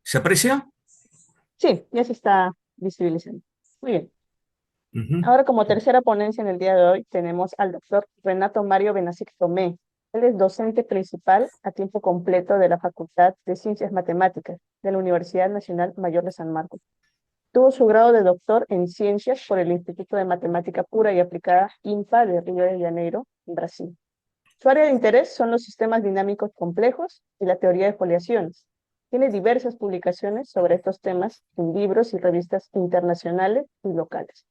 ¿Se aprecia? Sí, ya se está visibilizando. Muy bien. Ujú. Ahora, como tercera ponencia en el día de hoy, tenemos al doctor Renato Mario Benacic Tomé. Él es docente principal a tiempo completo de la Facultad de Ciencias Matemáticas de la Universidad Nacional Mayor de San Marcos. Tuvo su grado de doctor en Ciencias por el Instituto de Matemática Pura y Aplicada INPA de Río de Janeiro, en Brasil. Su área de interés son los sistemas dinámicos complejos y la teoría de foliaciones. Tiene diversas publicaciones sobre estos temas en libros y revistas internacionales y locales.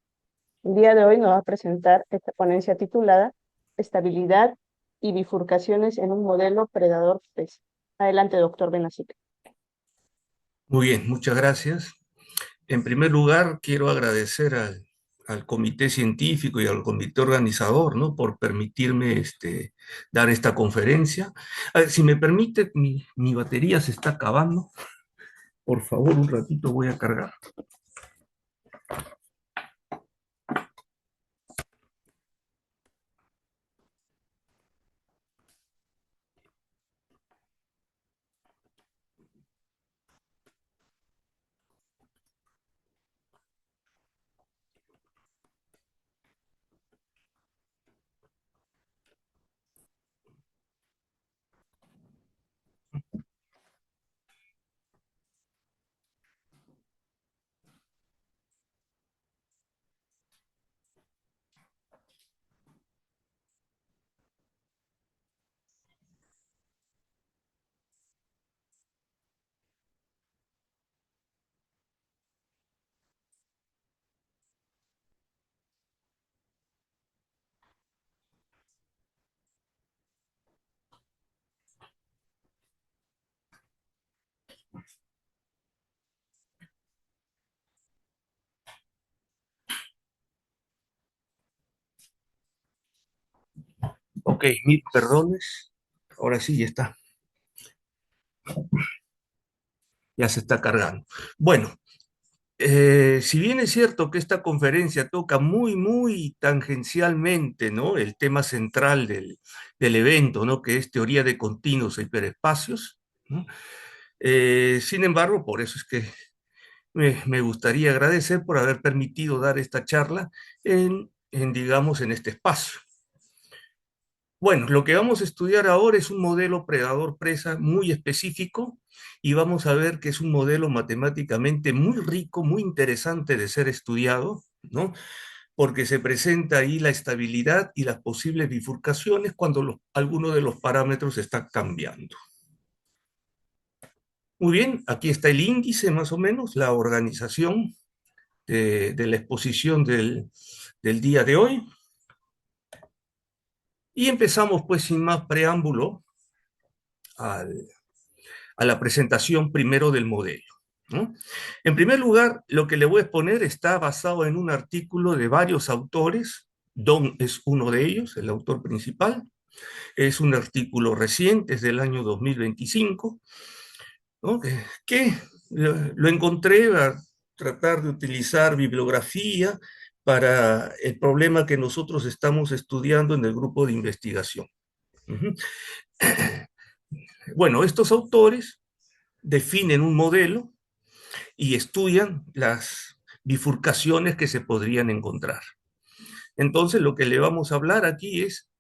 El día de hoy nos va a presentar esta ponencia titulada Estabilidad y bifurcaciones en un modelo predador-presa. Adelante, doctor Benacique. Muy bien, muchas gracias. En primer lugar, quiero agradecer al comité científico y al comité organizador, ¿no? Por permitirme dar esta conferencia. A ver, si me permite, mi batería se está acabando. Por favor, un ratito voy a cargar. Ok, mil perdones. Ahora sí, ya está. Ya se está cargando. Bueno, si bien es cierto que esta conferencia toca muy tangencialmente, ¿no? El tema central del evento, ¿no? Que es teoría de continuos e hiperespacios, ¿no? Sin embargo, por eso es que me gustaría agradecer por haber permitido dar esta charla digamos, en este espacio. Bueno, lo que vamos a estudiar ahora es un modelo predador-presa muy específico y vamos a ver que es un modelo matemáticamente muy rico, muy interesante de ser estudiado, ¿no? Porque se presenta ahí la estabilidad y las posibles bifurcaciones cuando alguno de los parámetros está cambiando. Muy bien, aquí está el índice más o menos, la organización de la exposición del día de hoy. Y empezamos pues sin más preámbulo al a la presentación primero del modelo, ¿no? En primer lugar, lo que le voy a exponer está basado en un artículo de varios autores. Don es uno de ellos, el autor principal. Es un artículo reciente, es del año 2025, ¿no? Que lo encontré a tratar de utilizar bibliografía para el problema que nosotros estamos estudiando en el grupo de investigación. Uh-huh. Bueno, estos autores definen un modelo y estudian las bifurcaciones que se podrían encontrar. Entonces, lo que le vamos a hablar aquí es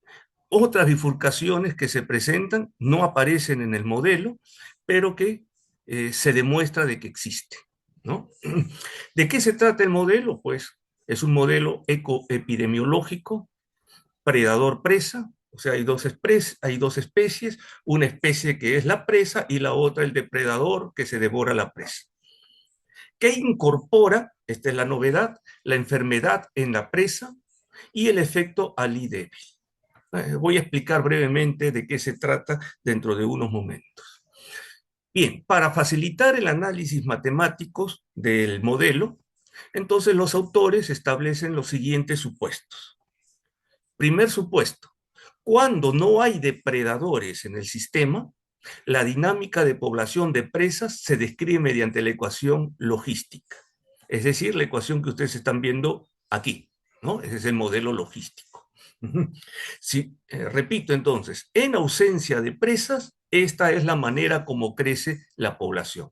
otras bifurcaciones que se presentan, no aparecen en el modelo, pero que se demuestra de que existe, ¿no? ¿De qué se trata el modelo? Pues es un modelo ecoepidemiológico, predador-presa, o sea, hay dos especies, una especie que es la presa y la otra el depredador que se devora la presa. ¿Qué incorpora? Esta es la novedad, la enfermedad en la presa y el efecto Ali débil. Voy a explicar brevemente de qué se trata dentro de unos momentos. Bien, para facilitar el análisis matemáticos del modelo, entonces los autores establecen los siguientes supuestos. Primer supuesto, cuando no hay depredadores en el sistema, la dinámica de población de presas se describe mediante la ecuación logística, es decir, la ecuación que ustedes están viendo aquí, ¿no? Ese es el modelo logístico. Sí, repito entonces, en ausencia de presas, esta es la manera como crece la población.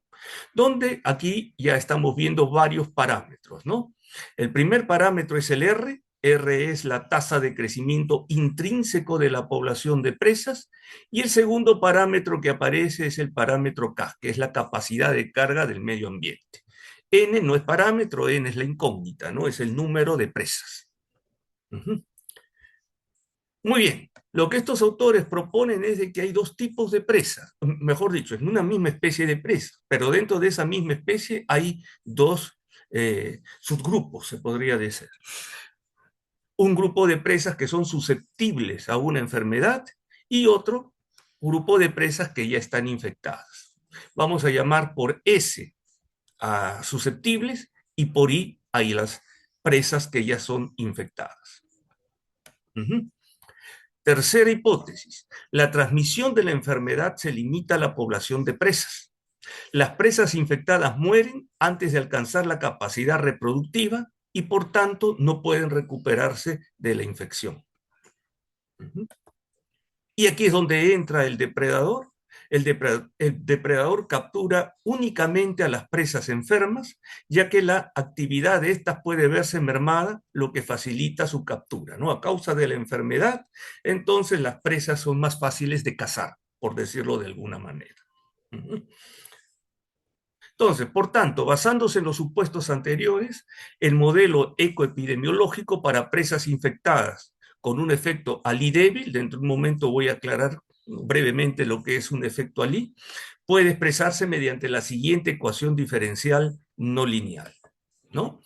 donde aquí ya estamos viendo varios parámetros, ¿no? El primer parámetro es el R. R es la tasa de crecimiento intrínseco de la población de presas, y el segundo parámetro que aparece es el parámetro K, que es la capacidad de carga del medio ambiente. N no es parámetro, N es la incógnita, ¿no? Es el número de presas. Muy bien, lo que estos autores proponen es de que hay dos tipos de presas, mejor dicho, es una misma especie de presa, pero dentro de esa misma especie hay dos subgrupos, se podría decir. Un grupo de presas que son susceptibles a una enfermedad y otro grupo de presas que ya están infectadas. Vamos a llamar por S a susceptibles y por I a las presas que ya son infectadas. Tercera hipótesis, la transmisión de la enfermedad se limita a la población de presas. Las presas infectadas mueren antes de alcanzar la capacidad reproductiva y por tanto no pueden recuperarse de la infección. Y aquí es donde entra el depredador. El depredador captura únicamente a las presas enfermas, ya que la actividad de estas puede verse mermada, lo que facilita su captura, ¿no? A causa de la enfermedad, entonces las presas son más fáciles de cazar, por decirlo de alguna manera. Entonces, por tanto, basándose en los supuestos anteriores, el modelo ecoepidemiológico para presas infectadas con un efecto Ali débil, dentro de un momento voy a aclarar brevemente lo que es un efecto Ali, puede expresarse mediante la siguiente ecuación diferencial no lineal, ¿no?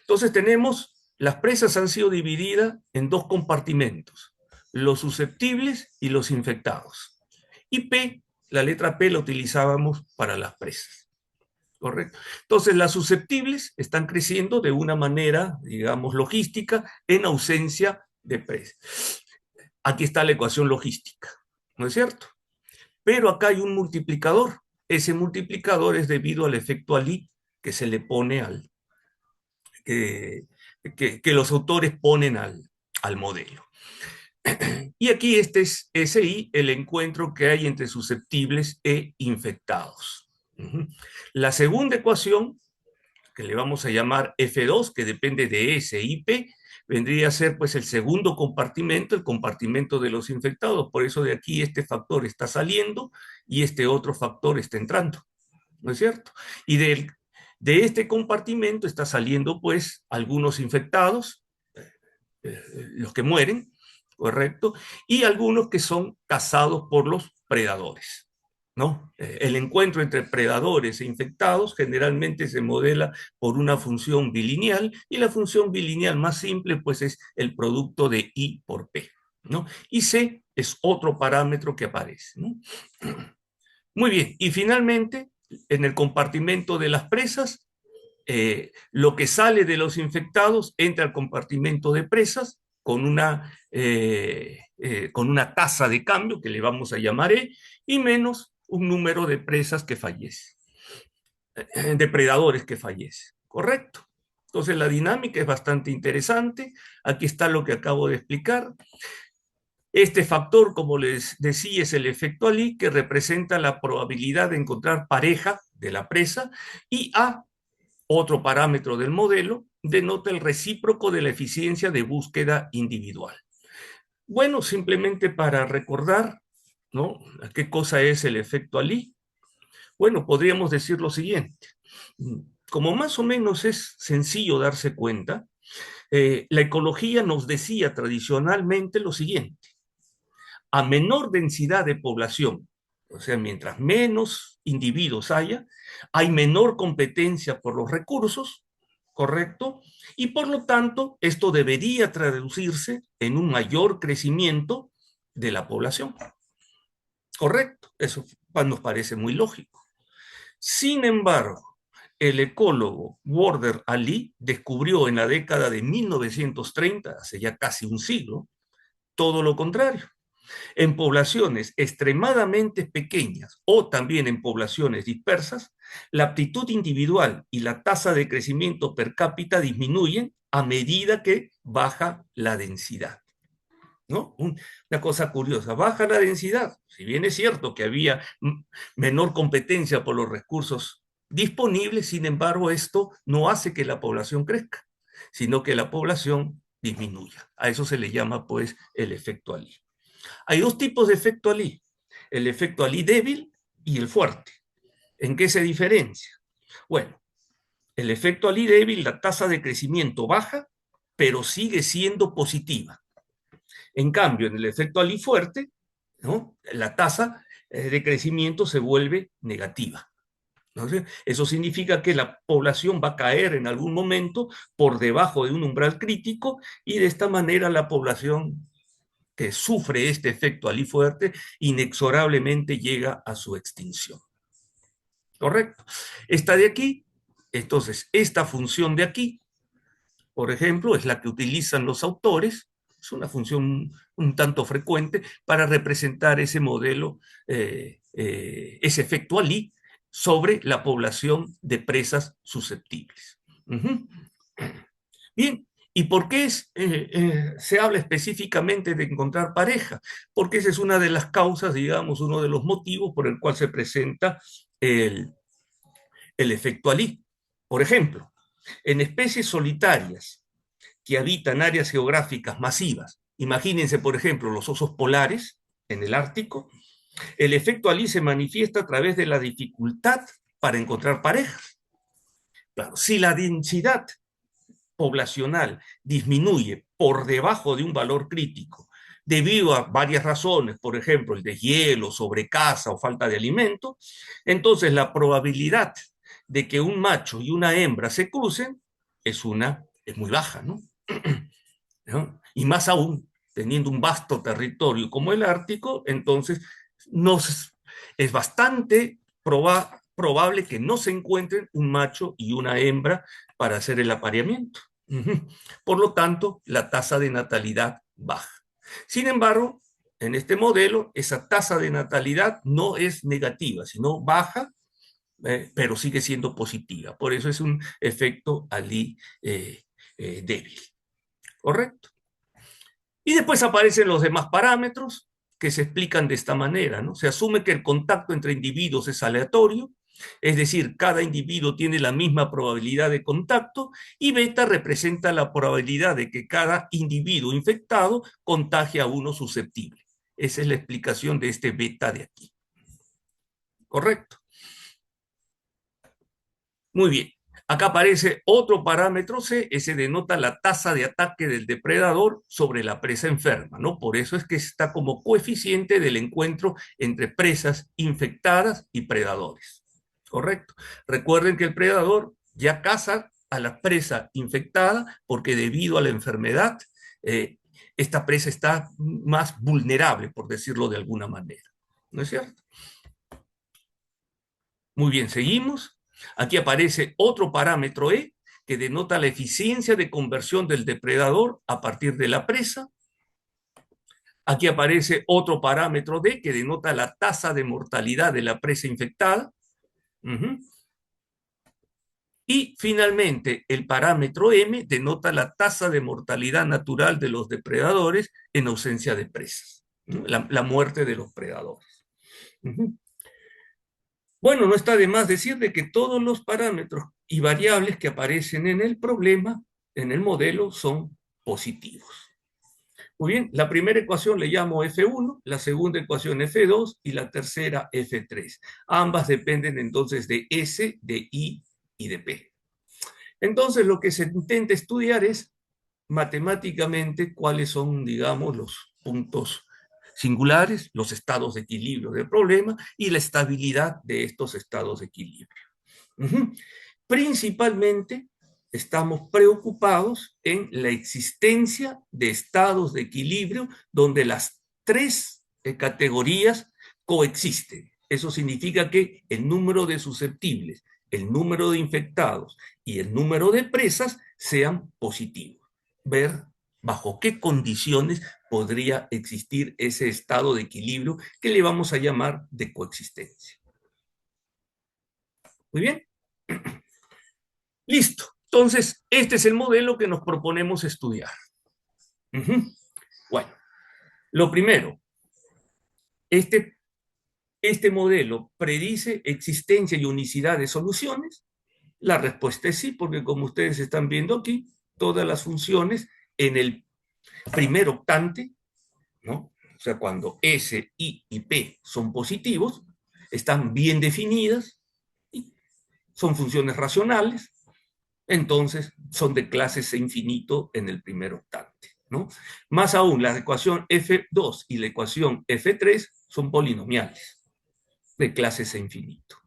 Entonces tenemos, las presas han sido divididas en dos compartimentos, los susceptibles y los infectados. Y P, la letra P la utilizábamos para las presas. Correcto. Entonces, las susceptibles están creciendo de una manera, digamos, logística, en ausencia de presas. Aquí está la ecuación logística, ¿no es cierto? Pero acá hay un multiplicador. Ese multiplicador es debido al efecto Ali que se le pone al, que los autores ponen al modelo. Y aquí este es SI, el encuentro que hay entre susceptibles e infectados. La segunda ecuación, que le vamos a llamar F2, que depende de S y P, vendría a ser pues el segundo compartimento, el compartimento de los infectados. Por eso de aquí este factor está saliendo y este otro factor está entrando, ¿no es cierto? Y de este compartimento está saliendo pues algunos infectados, los que mueren, ¿correcto? Y algunos que son cazados por los predadores, ¿no? El encuentro entre predadores e infectados generalmente se modela por una función bilineal, y la función bilineal más simple pues es el producto de I por P, ¿no? Y C es otro parámetro que aparece, ¿no? Muy bien, y finalmente, en el compartimento de las presas, lo que sale de los infectados entra al compartimento de presas con una tasa de cambio que le vamos a llamar E, y menos un número de presas que fallece, depredadores que fallece, ¿correcto? Entonces la dinámica es bastante interesante. Aquí está lo que acabo de explicar. Este factor, como les decía, es el efecto Ali, que representa la probabilidad de encontrar pareja de la presa, y A, otro parámetro del modelo, denota el recíproco de la eficiencia de búsqueda individual. Bueno, simplemente para recordar, ¿no?, ¿qué cosa es el efecto Ali? Bueno, podríamos decir lo siguiente. Como más o menos es sencillo darse cuenta, la ecología nos decía tradicionalmente lo siguiente: a menor densidad de población, o sea, mientras menos individuos haya, hay menor competencia por los recursos, ¿correcto? Y por lo tanto, esto debería traducirse en un mayor crecimiento de la población. ¿Correcto? Eso nos parece muy lógico. Sin embargo, el ecólogo Warder Ali descubrió en la década de 1930, hace ya casi un siglo, todo lo contrario. En poblaciones extremadamente pequeñas o también en poblaciones dispersas, la aptitud individual y la tasa de crecimiento per cápita disminuyen a medida que baja la densidad, ¿no? Una cosa curiosa, baja la densidad. Si bien es cierto que había menor competencia por los recursos disponible. Sin embargo, esto no hace que la población crezca, sino que la población disminuya. A eso se le llama, pues, el efecto Ali. Hay dos tipos de efecto Ali: el efecto Ali débil y el fuerte. ¿En qué se diferencia? Bueno, el efecto Ali débil, la tasa de crecimiento baja, pero sigue siendo positiva. En cambio, en el efecto Ali fuerte, ¿no?, la tasa de crecimiento se vuelve negativa. ¿No? Eso significa que la población va a caer en algún momento por debajo de un umbral crítico, y de esta manera la población que sufre este efecto Ali fuerte inexorablemente llega a su extinción. ¿Correcto? Esta de aquí, entonces, esta función de aquí, por ejemplo, es la que utilizan los autores. Es una función un tanto frecuente para representar ese modelo, ese efecto Ali sobre la población de presas susceptibles. Bien, ¿y por qué se habla específicamente de encontrar pareja? Porque esa es una de las causas, digamos, uno de los motivos por el cual se presenta el efecto Ali. Por ejemplo, en especies solitarias que habitan áreas geográficas masivas, imagínense, por ejemplo, los osos polares en el Ártico, el efecto Ali se manifiesta a través de la dificultad para encontrar parejas. Claro, si la densidad poblacional disminuye por debajo de un valor crítico debido a varias razones, por ejemplo, el deshielo, sobrecaza o falta de alimento, entonces la probabilidad de que un macho y una hembra se crucen es muy baja, ¿no? ¿No? Y más aún, teniendo un vasto territorio como el Ártico, entonces es bastante probable que no se encuentren un macho y una hembra para hacer el apareamiento. Por lo tanto, la tasa de natalidad baja. Sin embargo, en este modelo, esa tasa de natalidad no es negativa, sino baja, pero sigue siendo positiva. Por eso es un efecto Ali débil. ¿Correcto? Y después aparecen los demás parámetros que se explican de esta manera, ¿no? Se asume que el contacto entre individuos es aleatorio, es decir, cada individuo tiene la misma probabilidad de contacto, y beta representa la probabilidad de que cada individuo infectado contagie a uno susceptible. Esa es la explicación de este beta de aquí. ¿Correcto? Muy bien. Acá aparece otro parámetro C, ese denota la tasa de ataque del depredador sobre la presa enferma, ¿no? Por eso es que está como coeficiente del encuentro entre presas infectadas y predadores. ¿Correcto? Recuerden que el predador ya caza a la presa infectada porque debido a la enfermedad, esta presa está más vulnerable, por decirlo de alguna manera. ¿No es cierto? Muy bien, seguimos. Aquí aparece otro parámetro E que denota la eficiencia de conversión del depredador a partir de la presa. Aquí aparece otro parámetro D que denota la tasa de mortalidad de la presa infectada. Y finalmente, el parámetro M denota la tasa de mortalidad natural de los depredadores en ausencia de presas, ¿no? La muerte de los predadores. Bueno, no está de más decirle que todos los parámetros y variables que aparecen en el problema, en el modelo, son positivos. Muy bien, la primera ecuación le llamo F1, la segunda ecuación F2 y la tercera F3. Ambas dependen entonces de S, de I y de P. Entonces lo que se intenta estudiar es matemáticamente cuáles son, digamos, los puntos singulares, los estados de equilibrio del problema y la estabilidad de estos estados de equilibrio. Principalmente estamos preocupados en la existencia de estados de equilibrio donde las tres categorías coexisten. Eso significa que el número de susceptibles, el número de infectados y el número de presas sean positivos. Ver bajo qué condiciones podría existir ese estado de equilibrio que le vamos a llamar de coexistencia. Muy bien. Listo. Entonces, este es el modelo que nos proponemos estudiar. Bueno, lo primero, este ¿Este modelo predice existencia y unicidad de soluciones? La respuesta es sí, porque como ustedes están viendo aquí, todas las funciones en el primer octante, ¿no? O sea, cuando S, I y P son positivos, están bien definidas, y son funciones racionales, entonces son de clase C infinito en el primer octante, ¿no? Más aún, la ecuación F2 y la ecuación F3 son polinomiales de clase C infinito.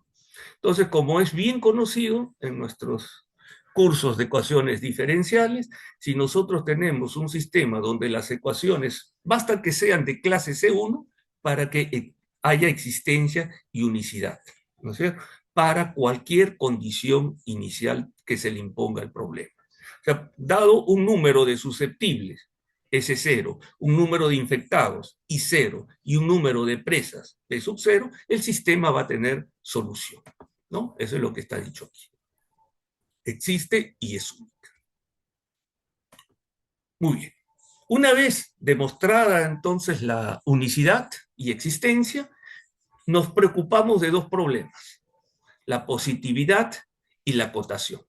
Entonces, como es bien conocido en nuestros cursos de ecuaciones diferenciales, si nosotros tenemos un sistema donde las ecuaciones basta que sean de clase C1 para que haya existencia y unicidad, ¿no es cierto? Para cualquier condición inicial que se le imponga el problema. O sea, dado un número de susceptibles, S0, un número de infectados, I0, y un número de presas, P sub 0, el sistema va a tener solución, ¿no? Eso es lo que está dicho aquí. Existe y es única. Muy bien. Una vez demostrada entonces la unicidad y existencia, nos preocupamos de dos problemas: la positividad y la acotación.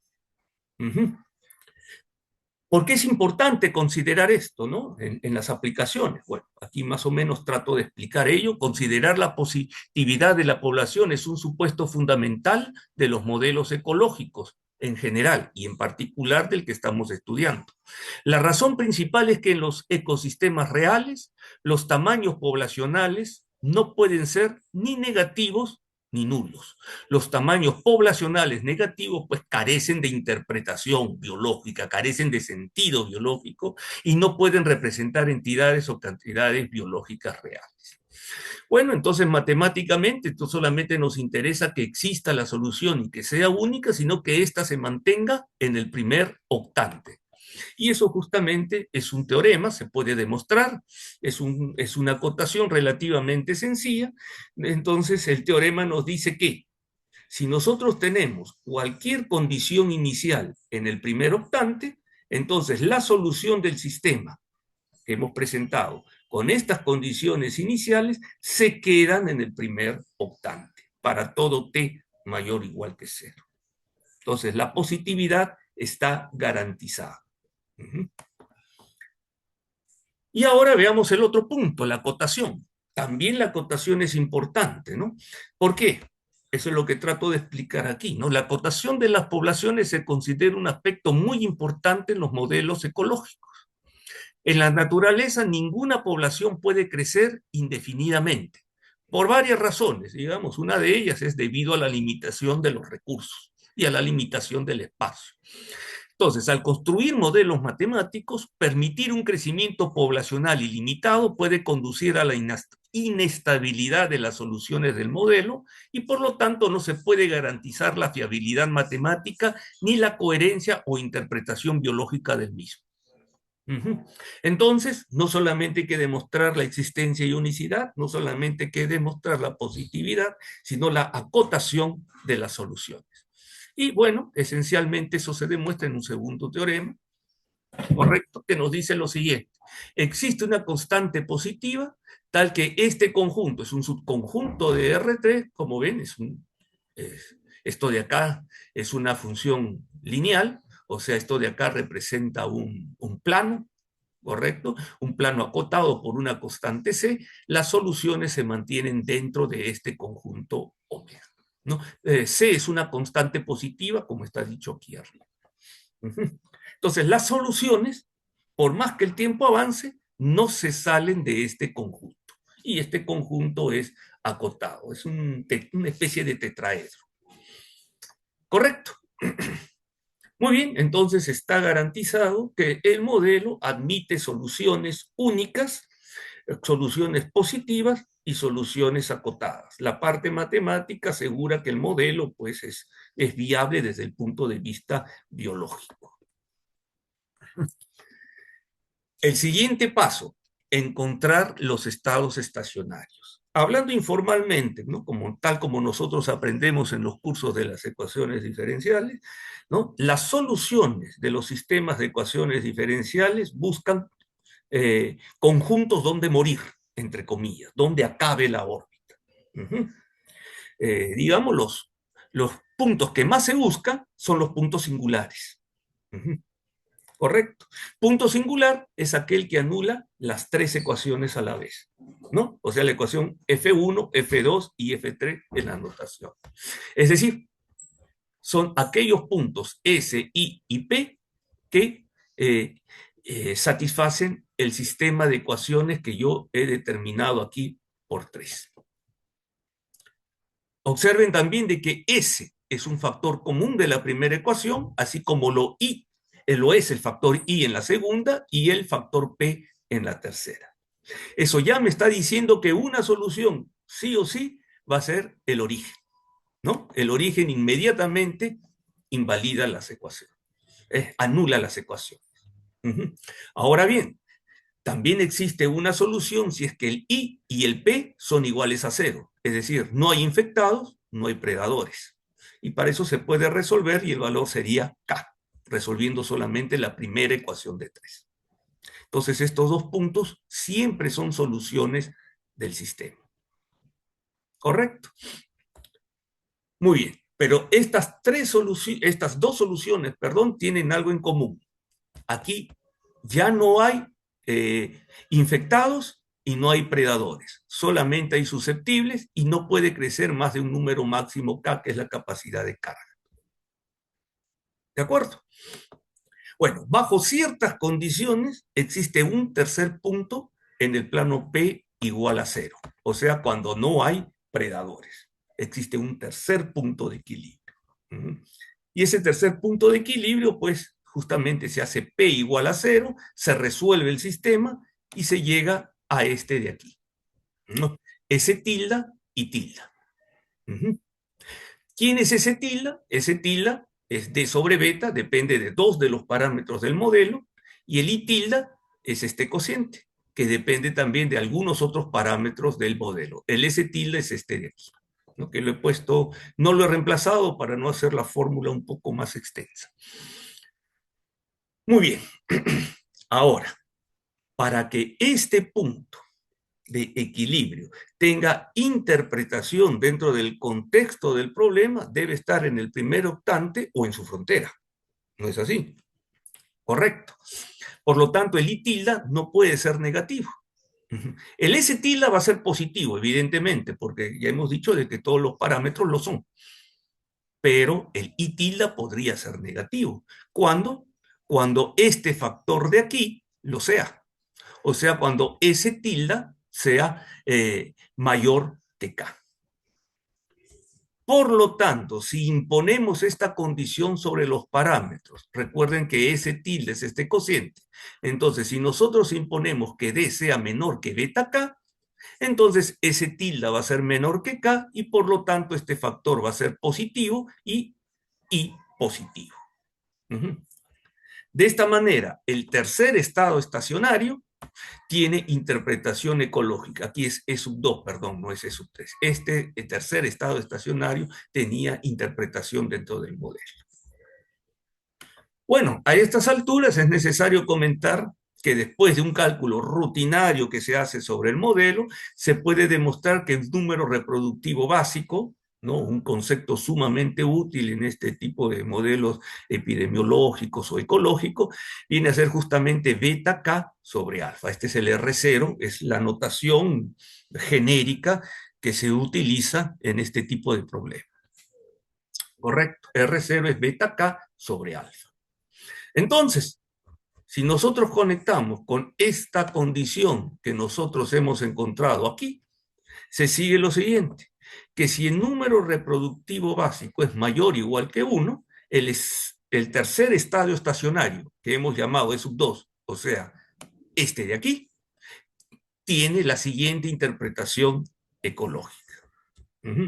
¿Por qué es importante considerar esto, ¿no? En las aplicaciones? Bueno, aquí más o menos trato de explicar ello. Considerar la positividad de la población es un supuesto fundamental de los modelos ecológicos en general y en particular del que estamos estudiando. La razón principal es que en los ecosistemas reales los tamaños poblacionales no pueden ser ni negativos ni nulos. Los tamaños poblacionales negativos pues carecen de interpretación biológica, carecen de sentido biológico y no pueden representar entidades o cantidades biológicas reales. Bueno, entonces matemáticamente no solamente nos interesa que exista la solución y que sea única, sino que ésta se mantenga en el primer octante. Y eso justamente es un teorema, se puede demostrar, es una acotación relativamente sencilla. Entonces el teorema nos dice que si nosotros tenemos cualquier condición inicial en el primer octante, entonces la solución del sistema que hemos presentado con estas condiciones iniciales se quedan en el primer octante para todo t mayor o igual que cero. Entonces la positividad está garantizada. Y ahora veamos el otro punto, la acotación. También la acotación es importante, ¿no? ¿Por qué? Eso es lo que trato de explicar aquí, ¿no? La acotación de las poblaciones se considera un aspecto muy importante en los modelos ecológicos. En la naturaleza, ninguna población puede crecer indefinidamente, por varias razones, digamos. Una de ellas es debido a la limitación de los recursos y a la limitación del espacio. Entonces, al construir modelos matemáticos, permitir un crecimiento poblacional ilimitado puede conducir a la inestabilidad de las soluciones del modelo y por lo tanto no se puede garantizar la fiabilidad matemática ni la coherencia o interpretación biológica del mismo. Entonces, no solamente hay que demostrar la existencia y unicidad, no solamente hay que demostrar la positividad, sino la acotación de las soluciones. Y bueno, esencialmente eso se demuestra en un segundo teorema, correcto, que nos dice lo siguiente: existe una constante positiva tal que este conjunto es un subconjunto de R3, como ven, esto de acá es una función lineal, o sea, esto de acá representa un plano, ¿correcto? Un plano acotado por una constante C, las soluciones se mantienen dentro de este conjunto omega, ¿no? C es una constante positiva, como está dicho aquí arriba. Entonces, las soluciones, por más que el tiempo avance, no se salen de este conjunto. Y este conjunto es acotado, es una especie de tetraedro. ¿Correcto? Muy bien, entonces está garantizado que el modelo admite soluciones únicas, soluciones positivas y soluciones acotadas. La parte matemática asegura que el modelo pues, es viable desde el punto de vista biológico. El siguiente paso, encontrar los estados estacionarios. Hablando informalmente, ¿no? Tal como nosotros aprendemos en los cursos de las ecuaciones diferenciales, ¿no? Las soluciones de los sistemas de ecuaciones diferenciales buscan conjuntos donde morir, entre comillas, donde acabe la órbita. Ujú. Digamos, los puntos que más se buscan son los puntos singulares. Ujú. Correcto. Punto singular es aquel que anula las tres ecuaciones a la vez, ¿no? O sea, la ecuación F1, F2 y F3 en la notación. Es decir, son aquellos puntos S, I y P que satisfacen el sistema de ecuaciones que yo he determinado aquí por 3. Observen también de que S es un factor común de la primera ecuación, así como lo es el factor I en la segunda y el factor P en la tercera. Eso ya me está diciendo que una solución, sí o sí, va a ser el origen, ¿no? El origen inmediatamente invalida las ecuaciones, anula las ecuaciones. Uh-huh. Ahora bien, también existe una solución si es que el I y el P son iguales a cero. Es decir, no hay infectados, no hay predadores. Y para eso se puede resolver y el valor sería K, resolviendo solamente la primera ecuación de 3. Entonces, estos dos puntos siempre son soluciones del sistema. ¿Correcto? Muy bien. Pero estas dos soluciones, perdón, tienen algo en común. Aquí ya no hay infectados y no hay predadores, solamente hay susceptibles y no puede crecer más de un número máximo K, que es la capacidad de carga. ¿De acuerdo? Bueno, bajo ciertas condiciones existe un tercer punto en el plano P igual a cero, o sea, cuando no hay predadores. Existe un tercer punto de equilibrio. Y ese tercer punto de equilibrio, pues, justamente se hace P igual a cero, se resuelve el sistema y se llega a este de aquí, ¿no? S tilda y tilda. ¿Quién es ese tilda? Ese tilda es D sobre beta, depende de dos de los parámetros del modelo, y el I tilda es este cociente, que depende también de algunos otros parámetros del modelo. El S tilde es este de aquí, ¿no? Que lo he puesto, no lo he reemplazado para no hacer la fórmula un poco más extensa. Muy bien. Ahora, para que este punto de equilibrio tenga interpretación dentro del contexto del problema, debe estar en el primer octante o en su frontera. ¿No es así? Correcto. Por lo tanto, el I tilde no puede ser negativo. El S tilde va a ser positivo, evidentemente, porque ya hemos dicho de que todos los parámetros lo son. Pero el I tilde podría ser negativo. ¿Cuándo? Cuando este factor de aquí lo sea. O sea, cuando S tilde sea mayor que K. Por lo tanto, si imponemos esta condición sobre los parámetros, recuerden que S tilde es este cociente, entonces si nosotros imponemos que D sea menor que beta K, entonces S tilde va a ser menor que K y por lo tanto este factor va a ser positivo y I positivo. De esta manera, el tercer estado estacionario tiene interpretación ecológica. Aquí es E sub 2, perdón, no es E sub 3. Este el tercer estado estacionario tenía interpretación dentro del modelo. Bueno, a estas alturas es necesario comentar que después de un cálculo rutinario que se hace sobre el modelo, se puede demostrar que el número reproductivo básico, ¿no? Un concepto sumamente útil en este tipo de modelos epidemiológicos o ecológicos, viene a ser justamente beta K sobre alfa. Este es el R0, es la notación genérica que se utiliza en este tipo de problemas. Correcto, R0 es beta K sobre alfa. Entonces, si nosotros conectamos con esta condición que nosotros hemos encontrado aquí, se sigue lo siguiente, que si el número reproductivo básico es mayor o igual que 1, el tercer estadio estacionario, que hemos llamado E sub 2, o sea, este de aquí, tiene la siguiente interpretación ecológica.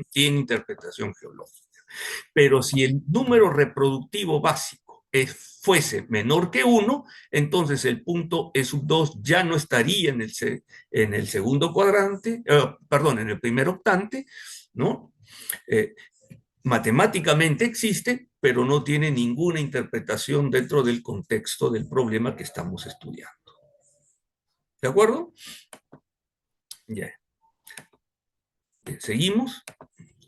Tiene interpretación geológica. Pero si el número reproductivo básico fuese menor que 1, entonces el punto E sub 2 ya no estaría en el segundo cuadrante, perdón, en el primer octante, ¿no? Matemáticamente existe, pero no tiene ninguna interpretación dentro del contexto del problema que estamos estudiando. ¿De acuerdo? Ya. Yeah. Bien, seguimos.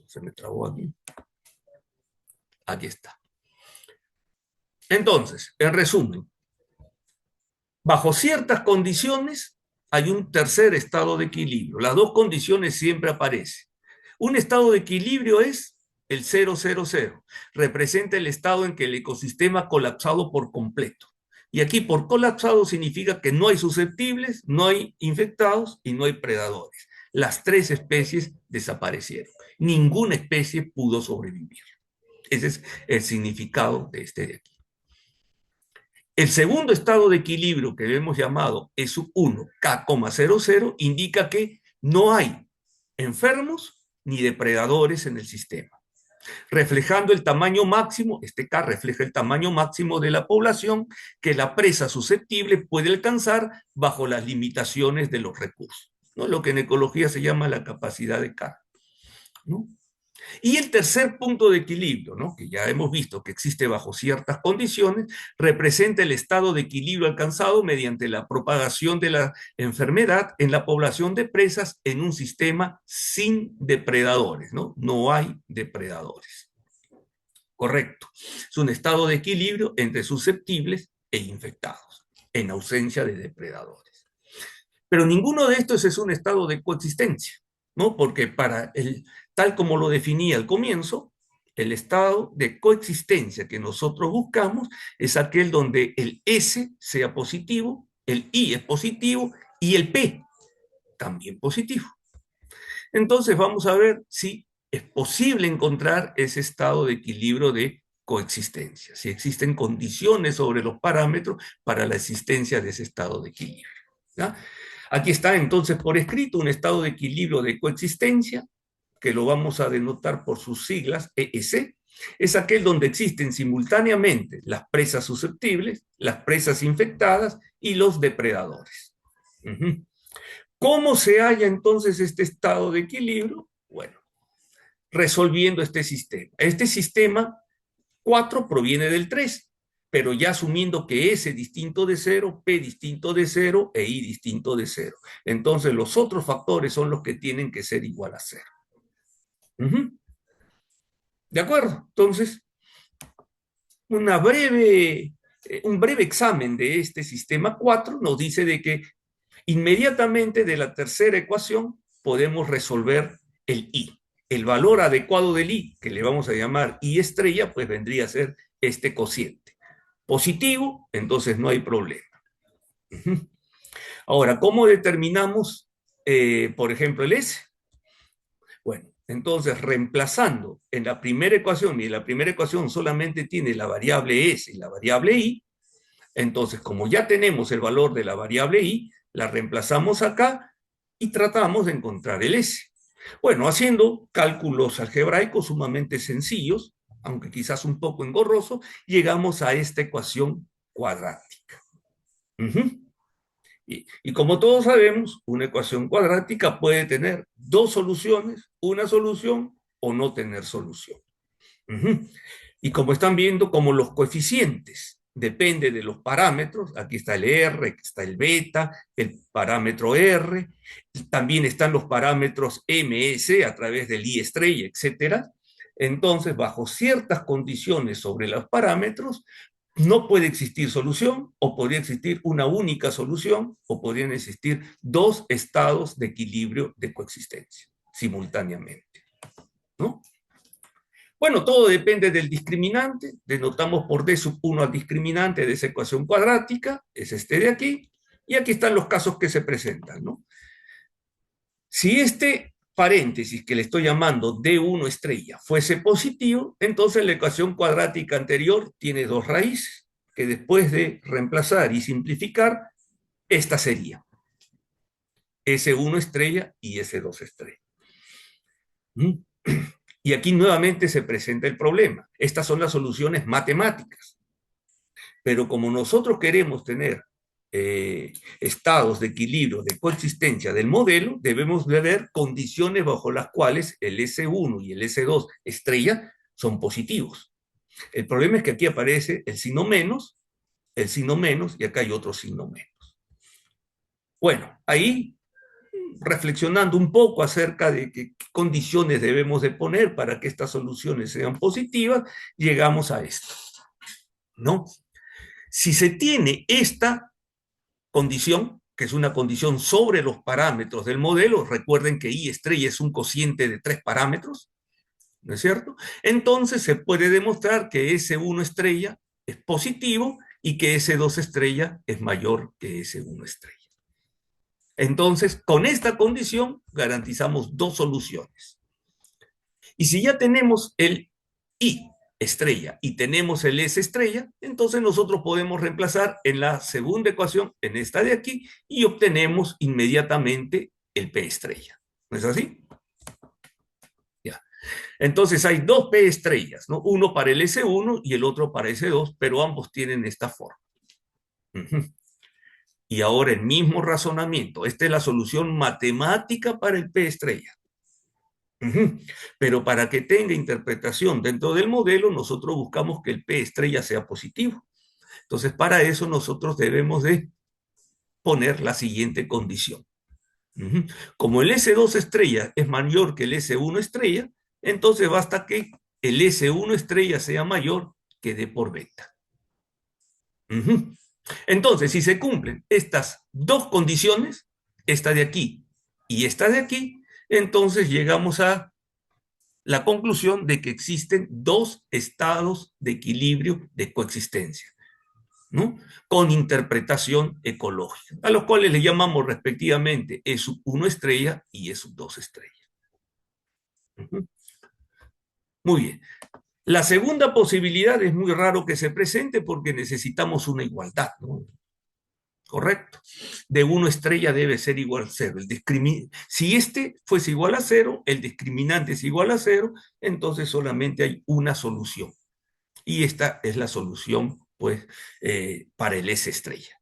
Se me trabó aquí. Aquí está. Entonces, en resumen, bajo ciertas condiciones hay un tercer estado de equilibrio. Las dos condiciones siempre aparecen. Un estado de equilibrio es el 000. Representa el estado en que el ecosistema ha colapsado por completo. Y aquí por colapsado significa que no hay susceptibles, no hay infectados y no hay predadores. Las tres especies desaparecieron. Ninguna especie pudo sobrevivir. Ese es el significado de este de aquí. El segundo estado de equilibrio que hemos llamado E sub 1, K,00, indica que no hay enfermos ni depredadores en el sistema, reflejando el tamaño máximo, este K refleja el tamaño máximo de la población que la presa susceptible puede alcanzar bajo las limitaciones de los recursos, ¿no? Lo que en ecología se llama la capacidad de K, ¿no? Y el tercer punto de equilibrio, ¿no? Que ya hemos visto que existe bajo ciertas condiciones, representa el estado de equilibrio alcanzado mediante la propagación de la enfermedad en la población de presas en un sistema sin depredadores, ¿no? No hay depredadores. Correcto. Es un estado de equilibrio entre susceptibles e infectados, en ausencia de depredadores. Pero ninguno de estos es un estado de coexistencia, ¿no? Porque tal como lo definía al comienzo, el estado de coexistencia que nosotros buscamos es aquel donde el S sea positivo, el I es positivo y el P también positivo. Entonces vamos a ver si es posible encontrar ese estado de equilibrio de coexistencia, si existen condiciones sobre los parámetros para la existencia de ese estado de equilibrio, ¿ya? Aquí está entonces por escrito un estado de equilibrio de coexistencia, que lo vamos a denotar por sus siglas, EEC, es aquel donde existen simultáneamente las presas susceptibles, las presas infectadas y los depredadores. ¿Cómo se halla entonces este estado de equilibrio? Bueno, resolviendo este sistema. Este sistema 4 proviene del 3, pero ya asumiendo que S distinto de 0, P distinto de 0 e I distinto de 0. Entonces los otros factores son los que tienen que ser igual a 0. ¿De acuerdo? Entonces, un breve examen de este sistema 4 nos dice de que inmediatamente de la tercera ecuación podemos resolver el I. El valor adecuado del I, que le vamos a llamar I estrella, pues vendría a ser este cociente. Positivo, entonces no hay problema. Ahora, ¿cómo determinamos, por ejemplo, el S? Bueno, entonces reemplazando en la primera ecuación, y la primera ecuación solamente tiene la variable S y la variable I, entonces como ya tenemos el valor de la variable I, la reemplazamos acá y tratamos de encontrar el S. Bueno, haciendo cálculos algebraicos sumamente sencillos, aunque quizás un poco engorroso, llegamos a esta ecuación cuadrática. Y como todos sabemos, una ecuación cuadrática puede tener dos soluciones, una solución o no tener solución. Y como están viendo, como los coeficientes depende de los parámetros, aquí está el R, aquí está el beta, el parámetro R, también están los parámetros MS a través del I estrella, etcétera. Entonces, bajo ciertas condiciones sobre los parámetros, no puede existir solución, o podría existir una única solución, o podrían existir dos estados de equilibrio de coexistencia simultáneamente, ¿no? Bueno, todo depende del discriminante. Denotamos por D sub 1 al discriminante de esa ecuación cuadrática, es este de aquí, y aquí están los casos que se presentan, ¿no? Si este paréntesis que le estoy llamando D1 estrella fuese positivo, entonces la ecuación cuadrática anterior tiene dos raíces, que después de reemplazar y simplificar, esta sería S1 estrella y S2 estrella. Y aquí nuevamente se presenta el problema. Estas son las soluciones matemáticas. Pero como nosotros queremos tener estados de equilibrio, de coexistencia del modelo, debemos de ver condiciones bajo las cuales el S1 y el S2 estrella son positivos. El problema es que aquí aparece el signo menos, y acá hay otro signo menos. Bueno, ahí reflexionando un poco acerca de qué condiciones debemos de poner para que estas soluciones sean positivas, llegamos a esto, ¿no? Si se tiene esta condición, que es una condición sobre los parámetros del modelo, recuerden que I estrella es un cociente de 3 parámetros, ¿no es cierto? Entonces se puede demostrar que S1 estrella es positivo y que S2 estrella es mayor que S1 estrella. Entonces, con esta condición garantizamos dos soluciones. Y si ya tenemos el I estrella y tenemos el S estrella, entonces nosotros podemos reemplazar en la segunda ecuación, en esta de aquí, y obtenemos inmediatamente el P estrella. ¿No es así? Ya. Entonces hay dos P estrellas, ¿no? Uno para el S1 y el otro para S2, pero ambos tienen esta forma. Y ahora el mismo razonamiento. Esta es la solución matemática para el P estrella. Pero para que tenga interpretación dentro del modelo, nosotros buscamos que el P estrella sea positivo. Entonces, para eso nosotros debemos de poner la siguiente condición. Como el S2 estrella es mayor que el S1 estrella, entonces basta que el S1 estrella sea mayor que D por beta. Entonces, si se cumplen estas dos condiciones, esta de aquí y esta de aquí, entonces llegamos a la conclusión de que existen dos estados de equilibrio de coexistencia, ¿no? Con interpretación ecológica, a los cuales le llamamos respectivamente E sub 1 estrella y E sub 2 estrella. Muy bien. La segunda posibilidad es muy raro que se presente porque necesitamos una igualdad, ¿no? Correcto. De 1 estrella debe ser igual a 0. Si este fuese igual a 0, el discriminante es igual a 0, entonces solamente hay una solución. Y esta es la solución, pues, para el S estrella.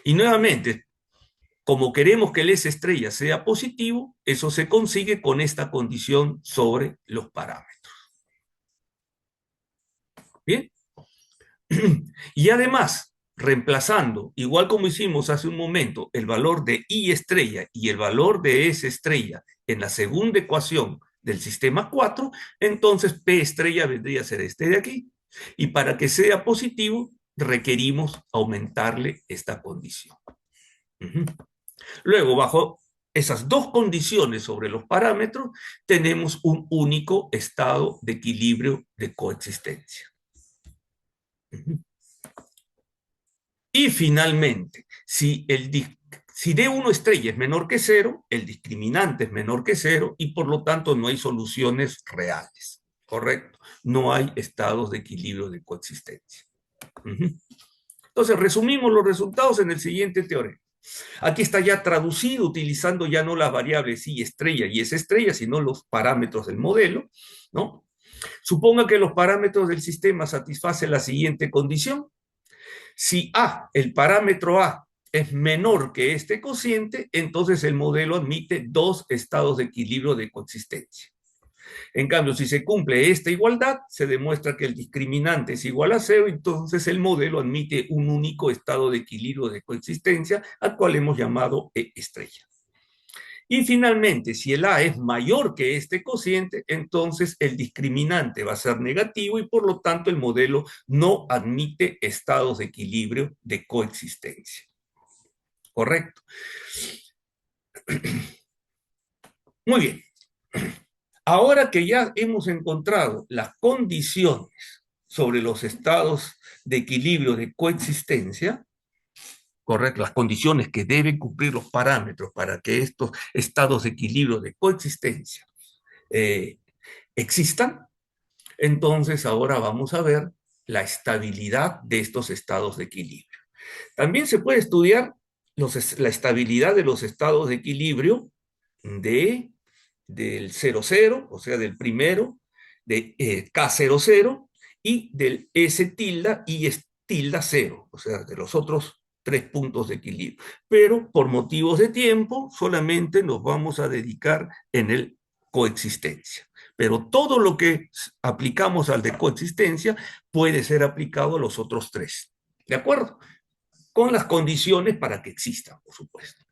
Y nuevamente, como queremos que el S estrella sea positivo, eso se consigue con esta condición sobre los parámetros. ¿Bien? Y además, reemplazando, igual como hicimos hace un momento, el valor de I estrella y el valor de S estrella en la segunda ecuación del sistema 4, entonces P estrella vendría a ser este de aquí. Y para que sea positivo, requerimos aumentarle esta condición. Luego, bajo esas dos condiciones sobre los parámetros, tenemos un único estado de equilibrio de coexistencia. Y finalmente, si D1 estrella es menor que 0, el discriminante es menor que 0 y por lo tanto no hay soluciones reales. ¿Correcto? No hay estados de equilibrio de coexistencia. Entonces, resumimos los resultados en el siguiente teorema. Aquí está ya traducido utilizando ya no las variables I estrella y S estrella, sino los parámetros del modelo, ¿no? Suponga que los parámetros del sistema satisfacen la siguiente condición. Si A, el parámetro A, es menor que este cociente, entonces el modelo admite dos estados de equilibrio de coexistencia. En cambio, si se cumple esta igualdad, se demuestra que el discriminante es igual a 0, entonces el modelo admite un único estado de equilibrio de coexistencia, al cual hemos llamado E estrella. Y finalmente, si el A es mayor que este cociente, entonces el discriminante va a ser negativo y por lo tanto el modelo no admite estados de equilibrio de coexistencia. ¿Correcto? Muy bien. Ahora que ya hemos encontrado las condiciones sobre los estados de equilibrio de coexistencia, correcto, las condiciones que deben cumplir los parámetros para que estos estados de equilibrio de coexistencia existan, entonces ahora vamos a ver la estabilidad de estos estados de equilibrio. También se puede estudiar la estabilidad de los estados de equilibrio del 0,0, o sea, del primero, de K00 y del S tilde y S tilde 0, o sea, de los otros 3 puntos de equilibrio. Pero por motivos de tiempo, solamente nos vamos a dedicar en el coexistencia. Pero todo lo que aplicamos al de coexistencia puede ser aplicado a los otros 3. ¿De acuerdo? Con las condiciones para que existan, por supuesto.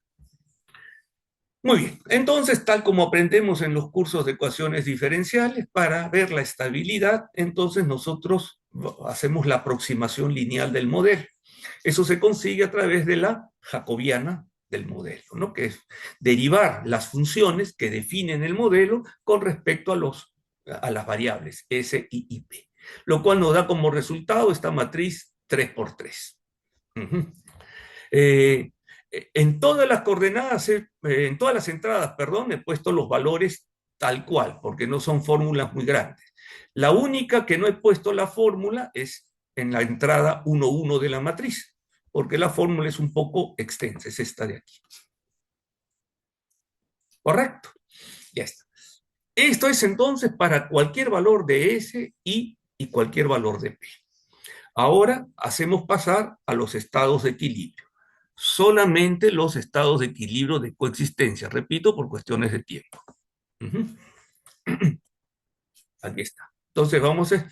Muy bien, entonces, tal como aprendemos en los cursos de ecuaciones diferenciales, para ver la estabilidad, entonces nosotros hacemos la aproximación lineal del modelo. Eso se consigue a través de la jacobiana del modelo, ¿no? Que es derivar las funciones que definen el modelo con respecto a las variables S, I y P, lo cual nos da como resultado esta matriz 3 por 3. Eh, en todas las coordenadas, en todas las entradas, perdón, he puesto los valores tal cual, porque no son fórmulas muy grandes. La única que no he puesto la fórmula es en la entrada 1, 1 de la matriz, porque la fórmula es un poco extensa, es esta de aquí. ¿Correcto? Ya está. Esto es entonces para cualquier valor de S, I y cualquier valor de P. Ahora hacemos pasar a los estados de equilibrio. Solamente los estados de equilibrio de coexistencia, repito, por cuestiones de tiempo. Aquí está. Entonces vamos a...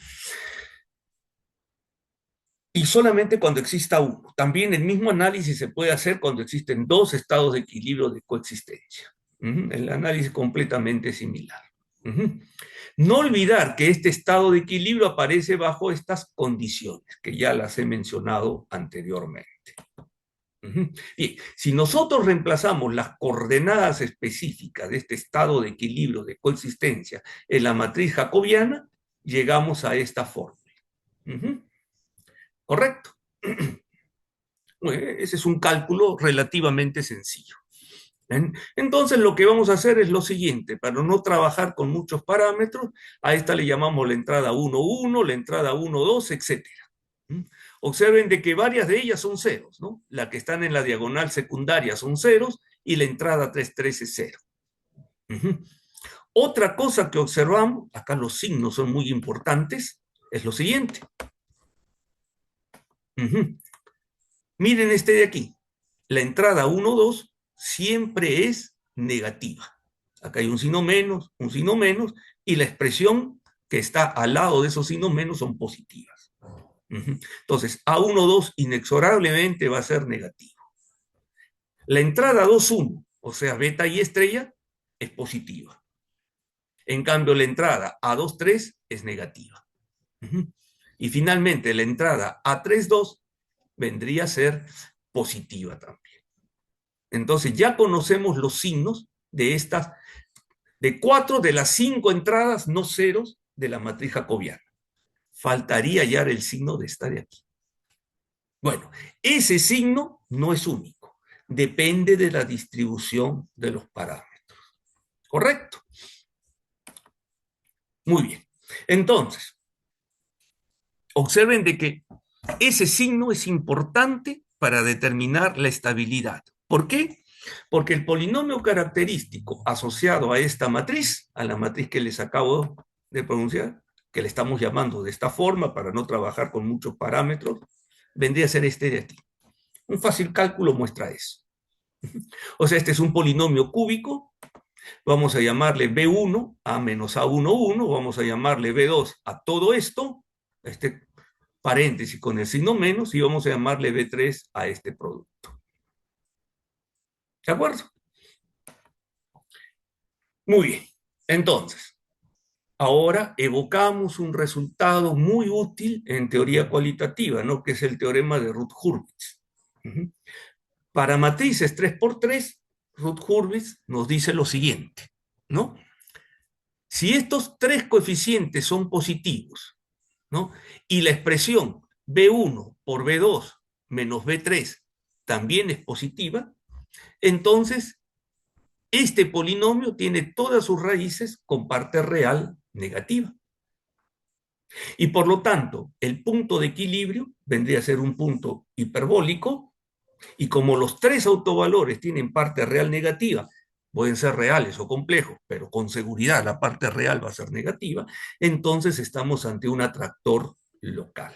Y solamente cuando exista uno. También el mismo análisis se puede hacer cuando existen dos estados de equilibrio de coexistencia. El análisis es completamente similar. No olvidar que este estado de equilibrio aparece bajo estas condiciones, que ya las he mencionado anteriormente. Bien, si nosotros reemplazamos las coordenadas específicas de este estado de equilibrio de coexistencia en la matriz jacobiana, llegamos a esta fórmula. ¿Correcto? Ese es un cálculo relativamente sencillo. Entonces lo que vamos a hacer es lo siguiente, para no trabajar con muchos parámetros, a esta le llamamos la entrada 1, 1, la entrada 1, 2, etcétera. Observen de que varias de ellas son ceros, ¿no? Las que están en la diagonal secundaria son ceros y la entrada 3, 3 es cero. Otra cosa que observamos, acá los signos son muy importantes, es lo siguiente. Miren este de aquí. La entrada 1, 2 siempre es negativa. Acá hay un signo menos, y la expresión que está al lado de esos signos menos son positivas. Entonces, A1, 2 inexorablemente va a ser negativo. La entrada 2, 1, o sea, beta y estrella, es positiva. En cambio, la entrada A2, 3 es negativa. Y finalmente, la entrada A3, 2 vendría a ser positiva también. Entonces, ya conocemos los signos de estas, de 4 de las 5 entradas no ceros de la matriz jacobiana. Faltaría hallar el signo de esta de aquí. Bueno, ese signo no es único, depende de la distribución de los parámetros. ¿Correcto? Muy bien. Entonces, observen de que ese signo es importante para determinar la estabilidad. ¿Por qué? Porque el polinomio característico asociado a esta matriz, a la matriz que les acabo de pronunciar, que le estamos llamando de esta forma para no trabajar con muchos parámetros, vendría a ser este de aquí. Un fácil cálculo muestra eso. O sea, este es un polinomio cúbico, vamos a llamarle B1 a menos A1, 1, vamos a llamarle B2 a todo esto, este paréntesis con el signo menos, y vamos a llamarle B3 a este producto. ¿De acuerdo? Muy bien. Entonces, ahora evocamos un resultado muy útil en teoría cualitativa, ¿no? Que es el teorema de Routh-Hurwitz. Para matrices 3 por 3, Routh-Hurwitz nos dice lo siguiente, ¿no? Si estos tres coeficientes son positivos, ¿no? Y la expresión B1 por B2 menos B3 también es positiva, entonces este polinomio tiene todas sus raíces con parte real negativa. Y por lo tanto, el punto de equilibrio vendría a ser un punto hiperbólico, y como los tres autovalores tienen parte real negativa, pueden ser reales o complejos, pero con seguridad la parte real va a ser negativa, entonces estamos ante un atractor local.